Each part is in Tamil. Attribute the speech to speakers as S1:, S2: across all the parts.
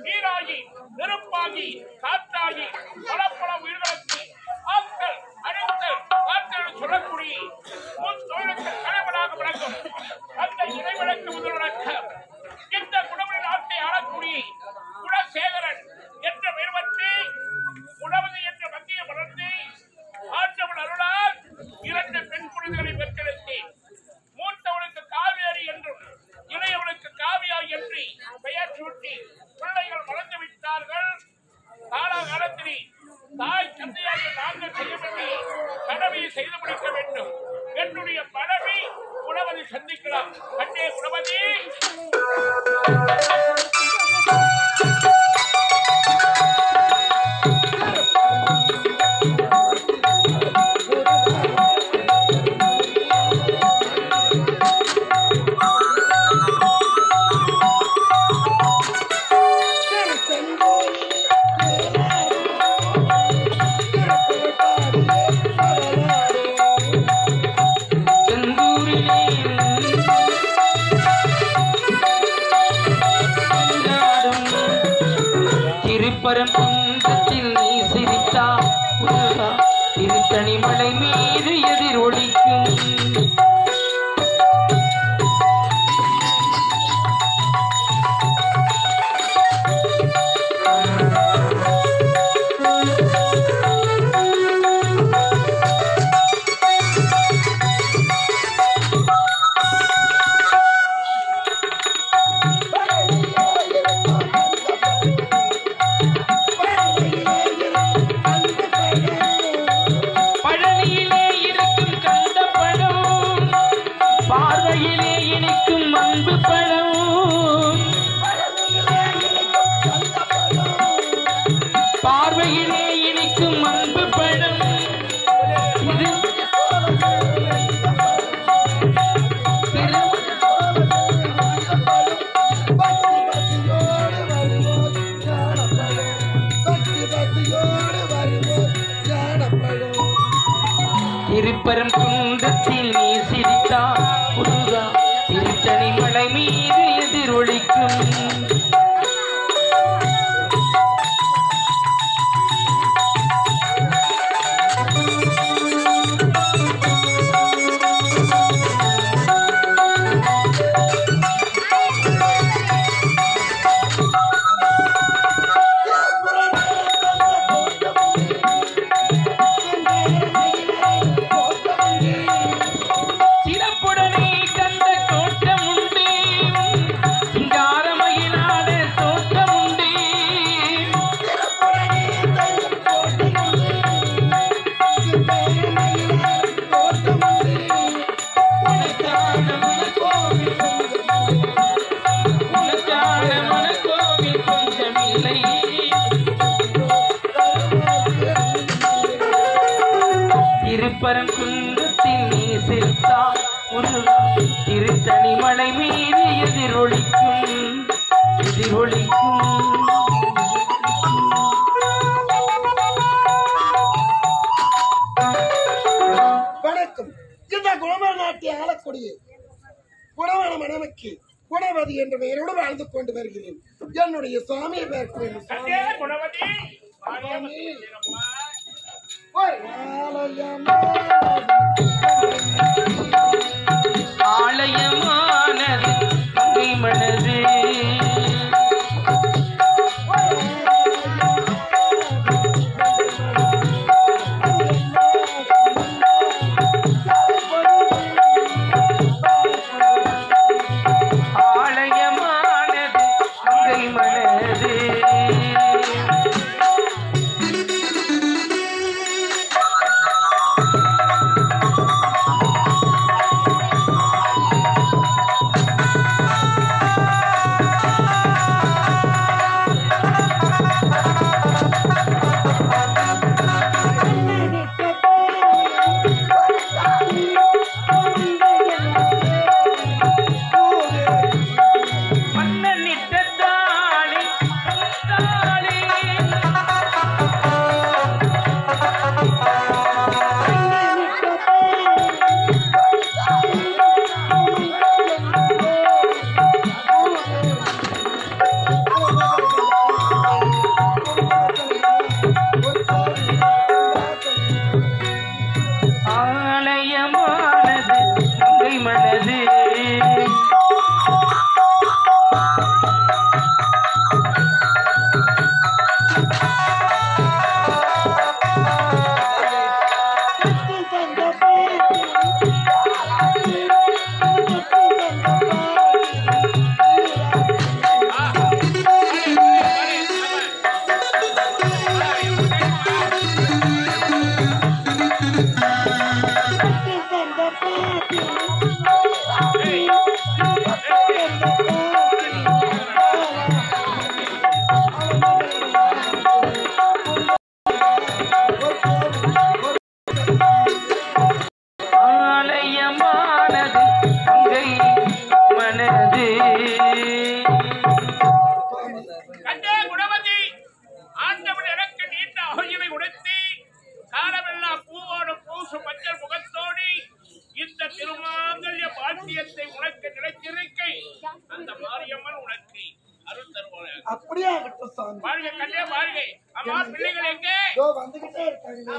S1: நீராகி நெருப்பாகி காற்றாகி பல உயிர்களுக்கு ஆக்கல் அழித்தல் காத்தல் சொல்லக்கூடிய முன் தொழிலுக்கு தலைவனாக விளங்கும் அந்த இறைவனுக்கு முதல்வனாக இந்த குணவழி நாட்டை ஆளக்கூடிய குணசேகரன் என்ற பெருமற்றி குணவதி என்ற மத்திய வளர்ந்து ஆண்டவன் அருளால் 2 பெண் குழந்தைகளை பெற்றெடுத்தேன். மூத்தவனுக்கு காவியாரி என்றும் இளையவனுக்கு காவியா என்று பெயர் சூட்டி பிள்ளைகள் வளர்ந்து விட்டார்கள். காலகாலத்தில் தாய் தந்தையாக நாங்கள் செய்ய வேண்டிய கடமையை செய்து முடிக்க வேண்டும். என்னுடைய மனைவி குணவதி சந்திக்கலாம். கண்ணே குணவதி,
S2: பரம்பத்தில் நீ சிரித்தா திருத்தணி மலை மீது எதிரொலிக்கும். பார்வையிலே இனிக்கும் அன்பு பழம் இது திருப்பரம் குன்றத்தில் நீ சிரித்தா புதுதா திருத்தணி மலை மீது எதிரொலிக்கும். திருப்பரம் குன்றத்தில் நீ சிரித்தா திருத்தணி மலை மீது எதிரொலிக்கும் எதிரொலிக்கும்.
S3: வணக்கம். இந்த குணமர நாட்டை ஆளக்கூடிய குணவன மனைவிக்கு குணவதி என்ற பெயரோடு வாழ்ந்து கொண்டு வருகிறேன். என்னுடைய சுவாமியை பெயர்
S2: ஆலயமானது மனது
S1: ஆண்டவன் எனக்கு நீண்ட ஆயுளை உடைத்து காலமெல்லாம் பூவோடு பூசு மஞ்சள் முகத்தோடு இந்த திருமாங்கல்ய பாக்கியத்தை உனக்கு நிலைத்திருக்கை அந்த மாரியம்மன் உனக்கு அருள் தருவாங்க.
S3: அப்படியே ஆகட்டும் சாமி.
S1: வாழ்க கண்ணே வாழ்க. அம்மா பிள்ளைகள் எங்கே?
S3: இதோ வந்துகிட்டே இருக்காங்க.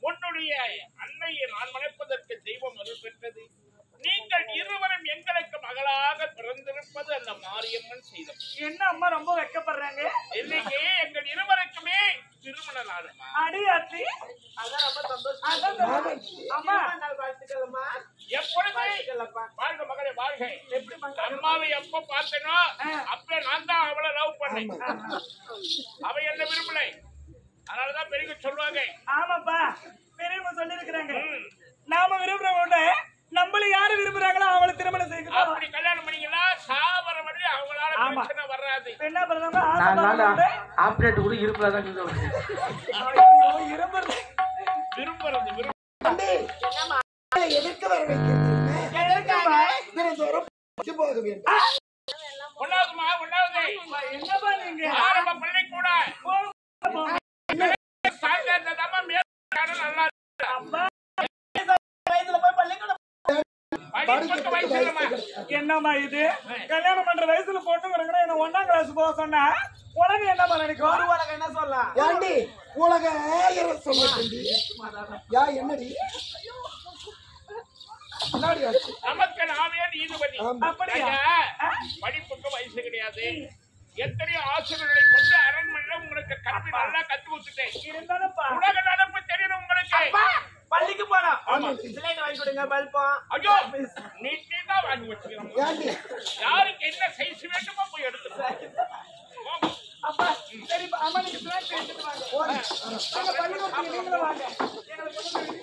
S3: உன்னுடைய அன்னையை நான் மனைப்பதற்கு தெய்வம் அருள் பெற்றது. நீங்கள் இருவரும் எங்களுக்கு மகளாக பிறந்திருப்பது அந்த மாரியம்மன் செய்தம்.
S4: என்ன அம்மா ரொம்ப வெக்கப்படுறாங்க?
S1: இன்னைக்கு எங்கள் இருவருக்குமே திருமண நாள்.
S4: அடியாத்தி அதான் ரொம்ப சந்தோஷம். அம்மா வாழ்த்துக்கள்மா.
S1: எப்பொழுது வாழ்க மகளே வாழ்க. அம்மாவை எப்ப பார்த்தனோ அப்ப நான் தான் அவளை லவ் பண்ணேன். அவ என்ன விரும்பலை, அதனாலதான் பெரிய சொல்லுவாங்க.
S4: ஆமாப்பா, பெரியவங்க சொல்லி இருக்கிறாங்க, நாம விரும்புறவங்க நம்மள யாரு விரும்புறாங்களோ அவளை திருமணம் செய்யணும்.
S1: அப்படி கல்யாணம் பண்ணீங்களா சாவர வழி அவங்களால பிரச்சனை வராது.
S4: என்ன பண்ணுவாங்க?
S2: ஆப்ரேட் கூட இருப்பதான்
S1: விரும்புறது
S3: எதற்கு வர வைக்கிறது போக வேண்டும்.
S1: ஒன்னாவதுமா ஒன்னாவது
S4: என்னப்பா நீங்க
S1: ஆரம்ப பள்ளி கூட நல்லா
S4: என்னம்மா இது கல்யாணம் பண்ற வயசுல போட்டு என்ன 1ஆம் கிளாஸ் போக சொன்னா உலகம் என்னமா நினைக்கும்? உலகம் என்ன சொல்லலாம்?
S3: ஏண்டி உலக 1000 சொல்லி யா என்னடி
S1: நமக்கு நாமே நீதிபதி.
S4: அப்படியா?
S1: படிப்புக்கு வயசு கிடையாது. எத்தனையோ ஆசிரியர்களை கொண்டு அரண்மனையில உங்களுக்கு கல்வி நல்லா கத்து கொடுத்துட்டேன். உலக நடப்பு தெரியணும் உங்களுக்கு.
S4: பள்ளிக்கு போனா சிலைங்க வாங்கி கொடுங்க பல்பம்.
S1: ஐயோ நீட்டா வாங்கி வச்சுக்கிறோம். யாருக்கு என்ன சைஸ் வேண்டுமோ போய் எடுத்துக்கோ.
S4: அப்பா சரி அம்மா நீங்க ஸ்நாக்ஸ் எடுத்துட்டு வாங்க. வாங்க பள்ளிக்கூடத்துக்கு நீங்களும் வாங்க. எங்களுக்கு